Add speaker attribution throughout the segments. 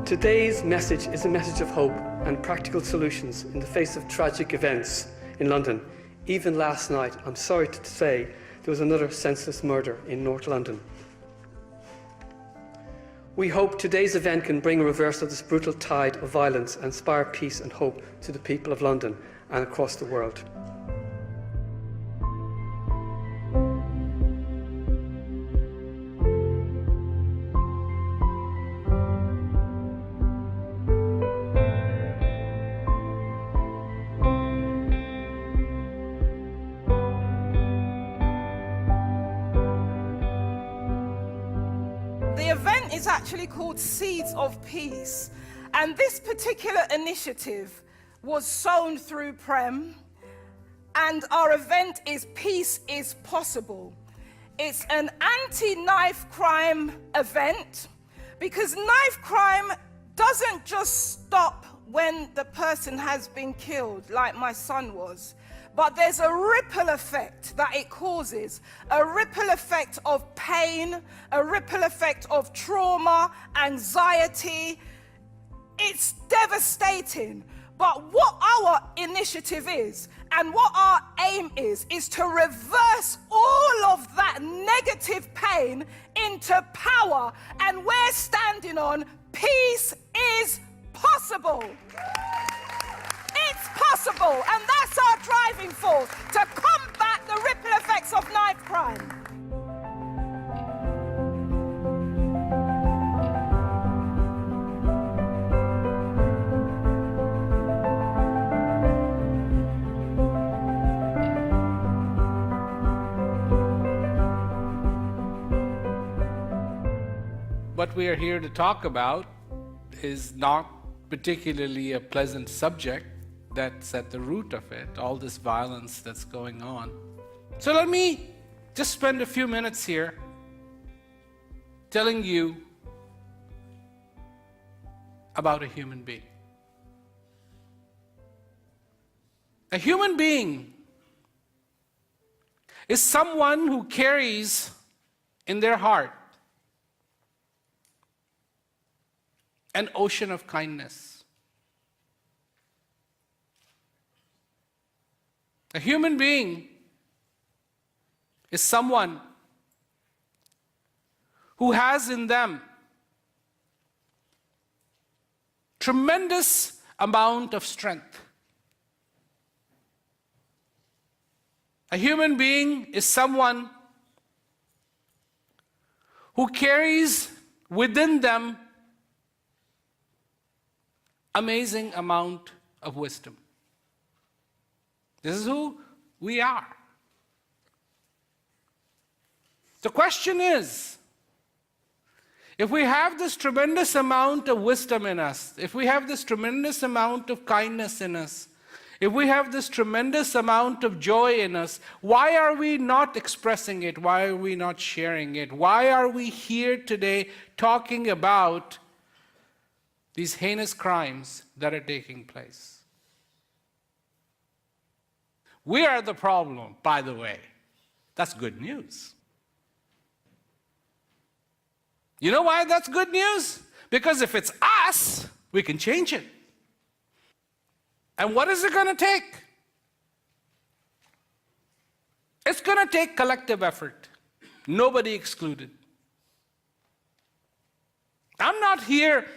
Speaker 1: Today's message is a message of hope and practical solutions in the face of tragic events in London. Even last night, I'm sorry to say, there was another senseless murder in North London. We hope today's event can bring a reversal of this brutal tide of violence and inspire peace and hope to the people of London and across the world.
Speaker 2: The event is actually called Seeds of Peace, and this particular initiative was sown through Prem, and our event is Peace is Possible. It's an anti-knife crime event because knife crime doesn't just stop when the person has been killed, like my son was. But there's a ripple effect that it causes, a ripple effect of pain, a ripple effect of trauma, anxiety. It's devastating. But what our initiative is, and what our aim is to reverse all of that negative pain into power. And we're standing on peace is possible. It's possible, and that's our driving force to combat the ripple effects of knife crime.
Speaker 3: What we are here to talk about is not particularly a pleasant subject. That's at the root of it, all this violence that's going on. So let me just spend a few minutes here telling you about a human being. A human being is someone who carries in their heart an ocean of kindness. A human being is someone who has in them tremendous amount of strength. A human being is someone who carries within them amazing amount of wisdom. This is who we are. The question is, if we have this tremendous amount of wisdom in us, if we have this tremendous amount of kindness in us, if we have this tremendous amount of joy in us, why are we not expressing it? Why are we not sharing it? Why are we here today talking about these heinous crimes that are taking place? We are the problem, by the way. That's good news. You know why that's good news? Because if it's us, we can change it. And what is it going to take? It's going to take collective effort, nobody excluded. I'm not here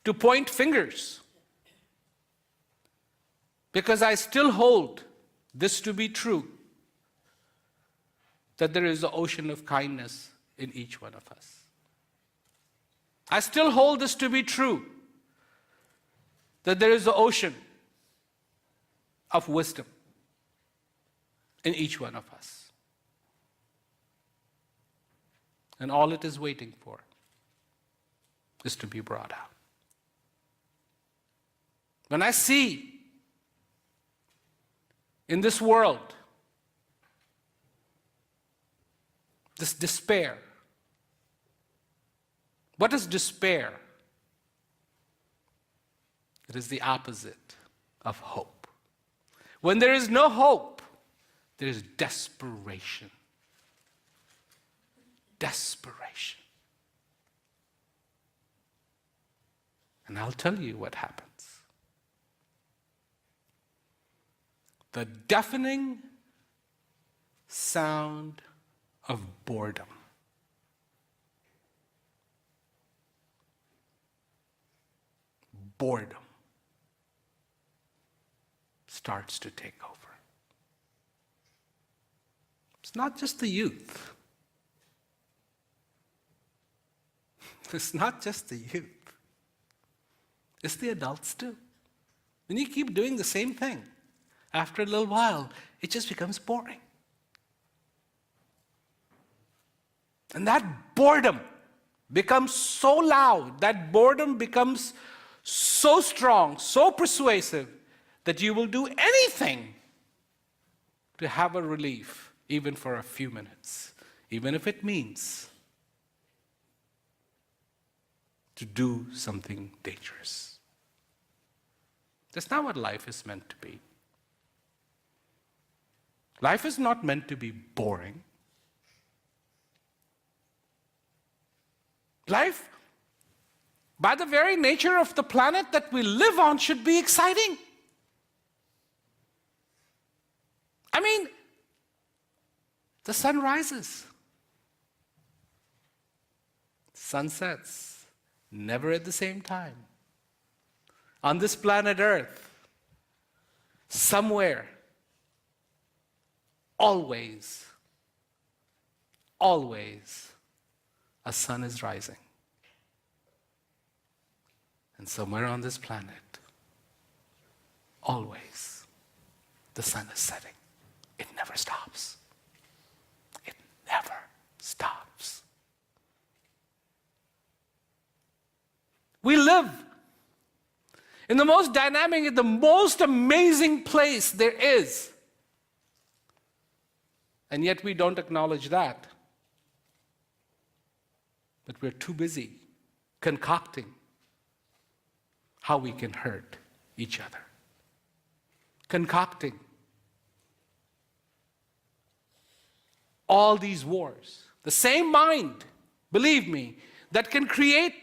Speaker 3: to point fingers, because I still hold this to be true, that there is an ocean of kindness in each one of us. I still hold this to be true, that there is an ocean of wisdom in each one of us. And all it is waiting for is to be brought out. When I see in this world this despair, what is despair? It is the opposite of hope. When there is no hope, there is desperation. Desperation. And I'll tell you what happens. The deafening sound of boredom. Boredom starts to take over. It's not just the youth. It's not just the youth. It's the adults too. When you keep doing the same thing, after a little while, it just becomes boring. And that boredom becomes so loud, that boredom becomes so strong, so persuasive, that you will do anything to have a relief, even for a few minutes, even if it means to do something dangerous. That's not what life is meant to be. Life is not meant to be boring. Life, by the very nature of the planet that we live on, should be exciting. I mean, the sun rises, sun sets, never at the same time. On this planet Earth, somewhere, always, a sun is rising. And somewhere on this planet, always, the sun is setting. It never stops. It never stops. We live in the most dynamic, in the most amazing place there is. And yet we don't acknowledge that. But we're too busy concocting how we can hurt each other. Concocting all these wars. The same mind, believe me, that can create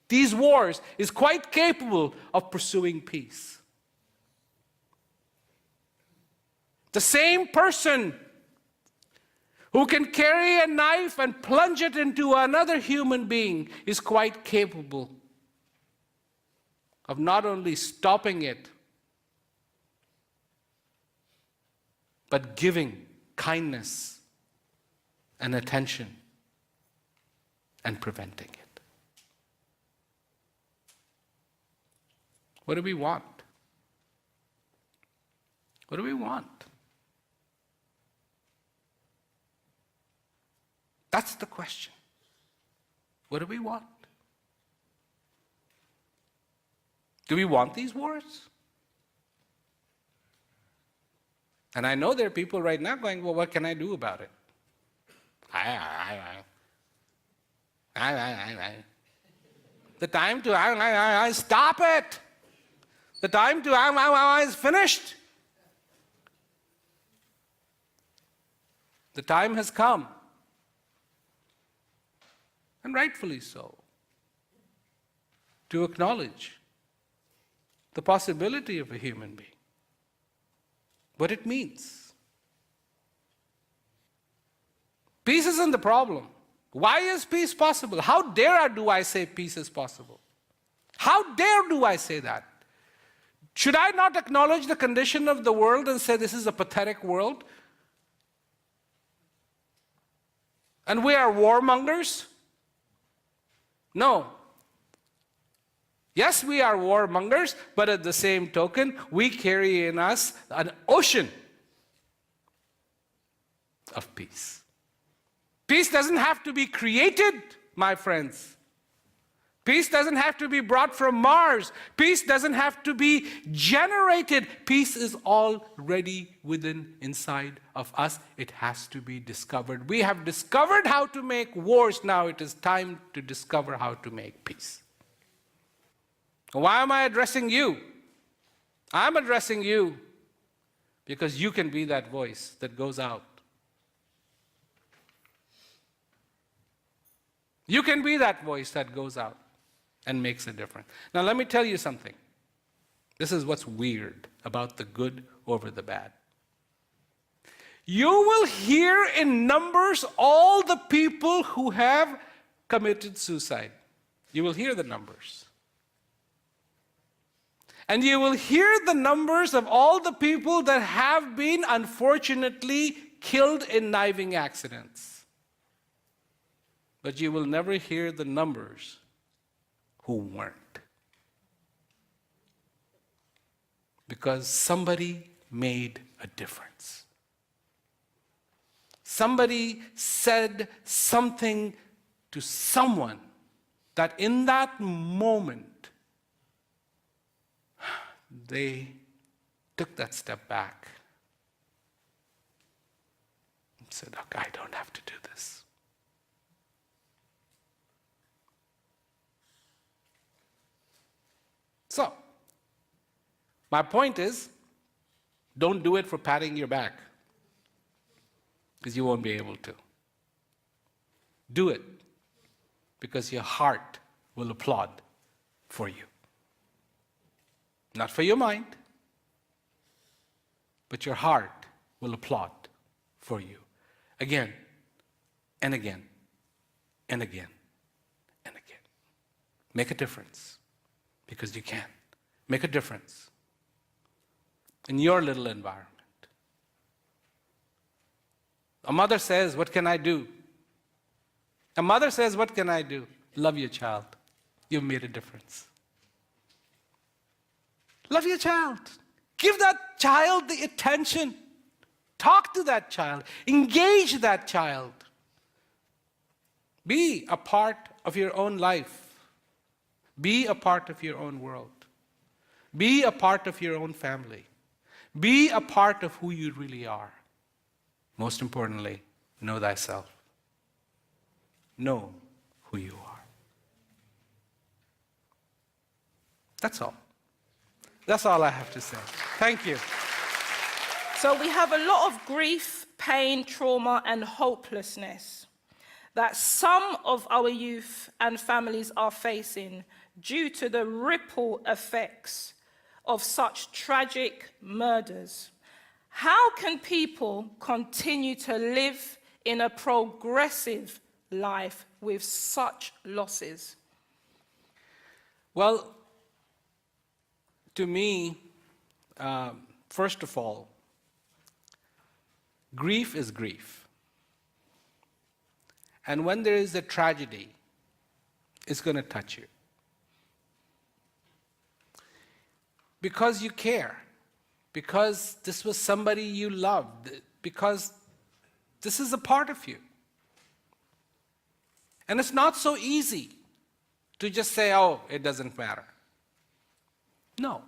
Speaker 3: these wars is quite capable of pursuing peace. The same person who can carry a knife and plunge it into another human being is quite capable of not only stopping it, but giving kindness and attention and preventing it. What do we want? What do we want? That's the question. What do we want? Do we want these wars? And I know there are people right now going, well, what can I do about it? The time to stop it. The time to is finished. The time has come. And rightfully so, to acknowledge the possibility of a human being, what it means. Peace isn't the problem. Why is peace possible? How dare do I say peace is possible? How dare do I say that? Should I not acknowledge the condition of the world and say this is a pathetic world? And we are warmongers? No. Yes, we are warmongers, but at the same token, we carry in us an ocean of peace. Peace doesn't have to be created, my friends. Peace doesn't have to be brought from Mars. Peace doesn't have to be generated. Peace is already within, inside of us. It has to be discovered. We have discovered how to make wars. Now it is time to discover how to make peace. Why am I addressing you? I'm addressing you because you can be that voice that goes out. You can be that voice that goes out. and makes a difference. Now let me tell you something. This is what's weird about the good over the bad. You will hear in numbers all the people who have committed suicide. You will hear the numbers. And you will hear the numbers of all the people that have been unfortunately killed in knifing accidents. But you will never hear the numbers who weren't. Because somebody made a difference. Somebody said something to someone that in that moment they took that step back and said, "Look, I don't have to do this." So, my point is, don't do it for patting your back, because you won't be able to. Do it because your heart will applaud for you. Not for your mind, but your heart will applaud for you. Again, and again, and again, and again. Make a difference, because you can. Make a difference in your little environment. A mother says, "What can I do?" A mother says, "What can I do?" Love your child. You've made a difference. Love your child. Give that child the attention. Talk to that child. Engage that child. Be a part of your own life. Be a part of your own world. Be a part of your own family. Be a part of who you really are. Most importantly, know thyself. Know who you are. That's all. That's all I have to say. Thank you.
Speaker 2: So we have a lot of grief, pain, trauma, and hopelessness that some of our youth and families are facing due to the ripple effects of such tragic murders. How can people continue to live in a progressive life with such losses?
Speaker 3: Well, to me, first of all, grief is grief. And when there is a tragedy, it's going to touch you. Because you care. Because this was somebody you loved. Because this is a part of you. And it's not so easy to just say, "Oh, it doesn't matter." No,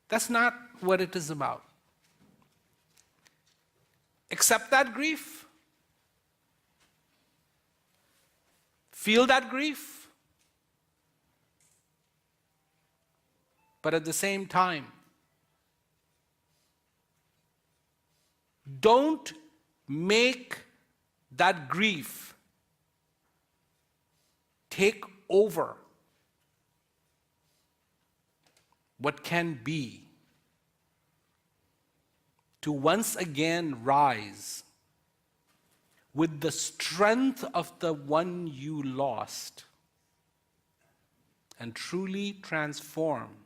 Speaker 3: that's not what it is about. Accept that grief. Feel that grief. But at the same time, don't make that grief take over what can be, to once again rise with the strength of the one you lost and truly transform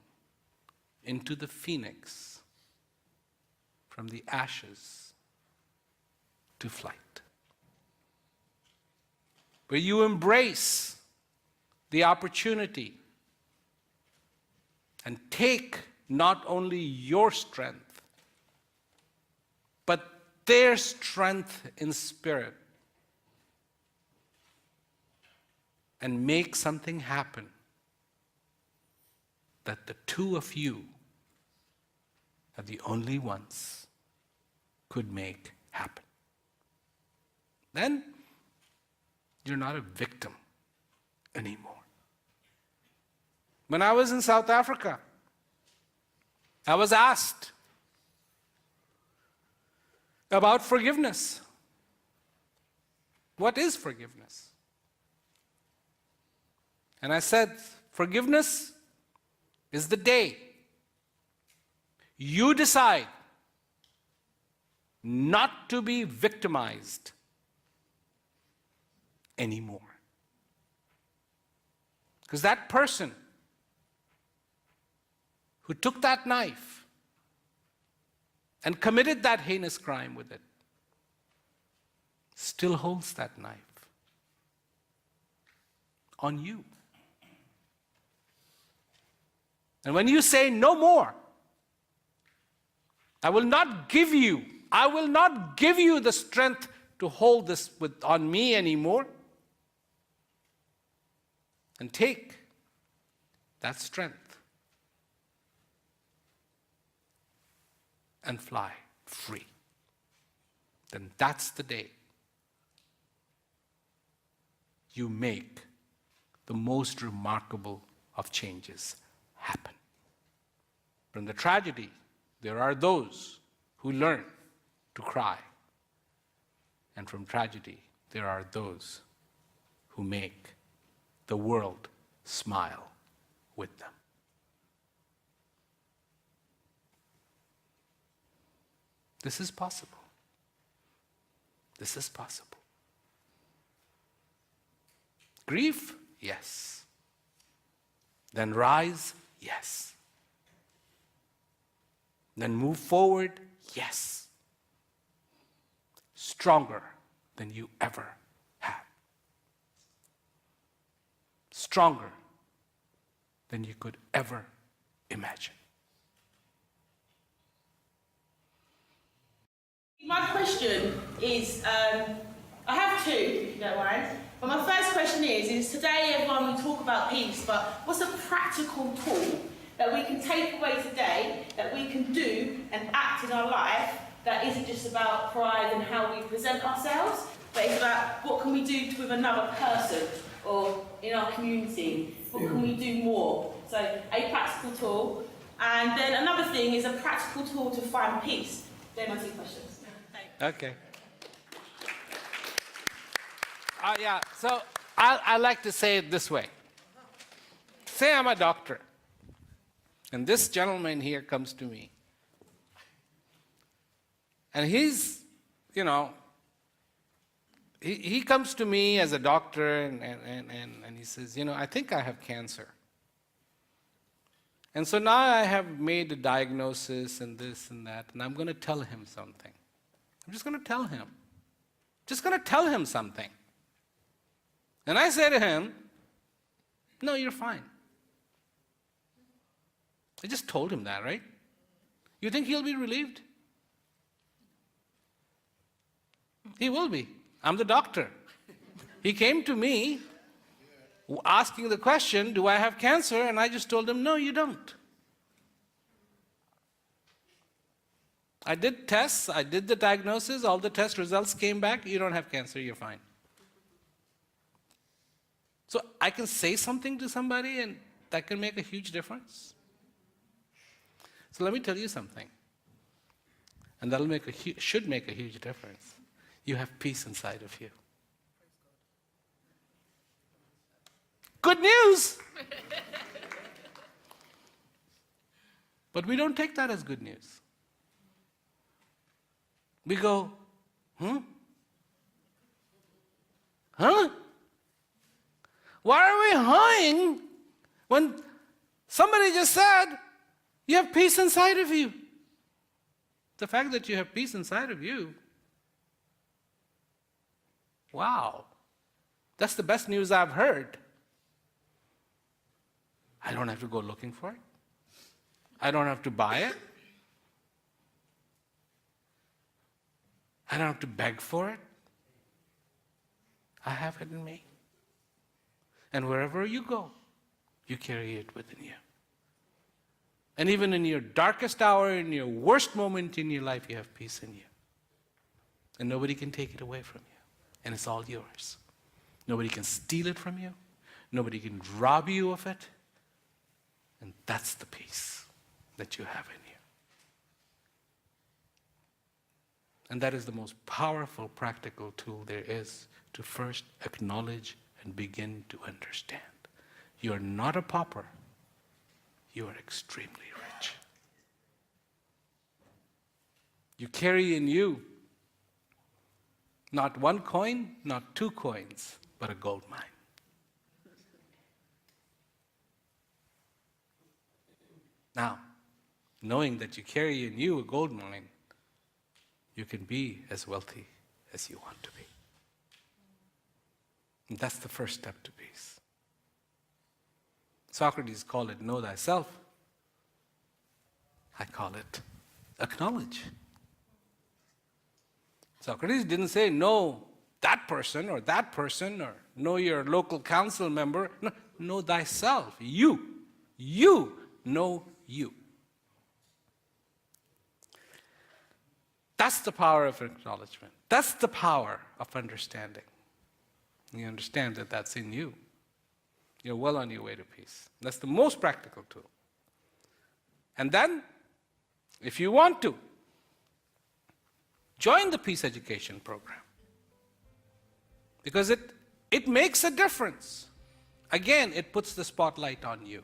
Speaker 3: into the phoenix from the ashes to flight. Where you embrace the opportunity and take not only your strength, but their strength in spirit, and make something happen that the two of you are the only ones could make happen. Then you're not a victim anymore. When I was in South Africa, I was asked about forgiveness. What is forgiveness? And I said, Forgiveness is the day you decide not to be victimized anymore. Because that person who took that knife and committed that heinous crime with it still holds that knife on you. And when you say no more, I will not give you the strength to hold this on me anymore, and take that strength and fly free, then that's the day you make the most remarkable of changes happen. From the tragedy, there are those who learn to cry. And from tragedy, there are those who make the world smile with them. This is possible. This is possible. Grief? Yes. Then rise? Yes. Then move forward? Yes. Stronger than you ever have. Stronger than you could ever imagine.
Speaker 4: My question is, I have two, if you don't mind. But my first question is today everyone will talk about peace, but what's a practical tool that we can take away today, that we can do and act in our life, that isn't just about pride and how we present ourselves, but it's about what can we do with another person or in our community? What can we do more? So a practical tool. And then another thing is a practical tool to find peace. They're my two questions.
Speaker 3: Okay. So I like to say it this way. Say I'm a doctor, and this gentleman here comes to me. And he's, he comes to me as a doctor and he says, I think I have cancer. And so now I have made a diagnosis and this and that, and I'm going to tell him something. I'm just going to tell him. Just going to tell him something. And I say to him, no, you're fine. I just told him that, right? You think he'll be relieved? He will be. I'm the doctor. He came to me asking the question, do I have cancer? And I just told him, no, you don't. I did tests, I did the diagnosis, all the test results came back, you don't have cancer, you're fine. So I can say something to somebody and that can make a huge difference. So let me tell you something. And that'll should make a huge difference. You have peace inside of you. Good news! But we don't take that as good news. We go, Huh? Why are we hawing when somebody just said, you have peace inside of you? The fact that you have peace inside of you, wow, that's the best news I've heard. I don't have to go looking for it. I don't have to buy it. I don't have to beg for it. I have it in me. And wherever you go, you carry it within you. And even in your darkest hour, in your worst moment in your life, you have peace in you. And nobody can take it away from you. And it's all yours. Nobody can steal it from you. Nobody can rob you of it. And that's the peace that you have in you. And that is the most powerful practical tool there is to first acknowledge and begin to understand. You are not a pauper. You are extremely rich. You carry in you not one coin, not two coins, but a gold mine. Now, knowing that you carry in you a gold mine, you can be as wealthy as you want to be. And that's the first step to peace. Socrates called it know thyself. I call it acknowledge. Socrates didn't say know that person, or know your local council member. No, know thyself. You know you. That's the power of acknowledgement. That's the power of understanding. You understand that that's in you. You're well on your way to peace. That's the most practical tool. And then, if you want to, join the peace education program. Because it makes a difference. Again, it puts the spotlight on you.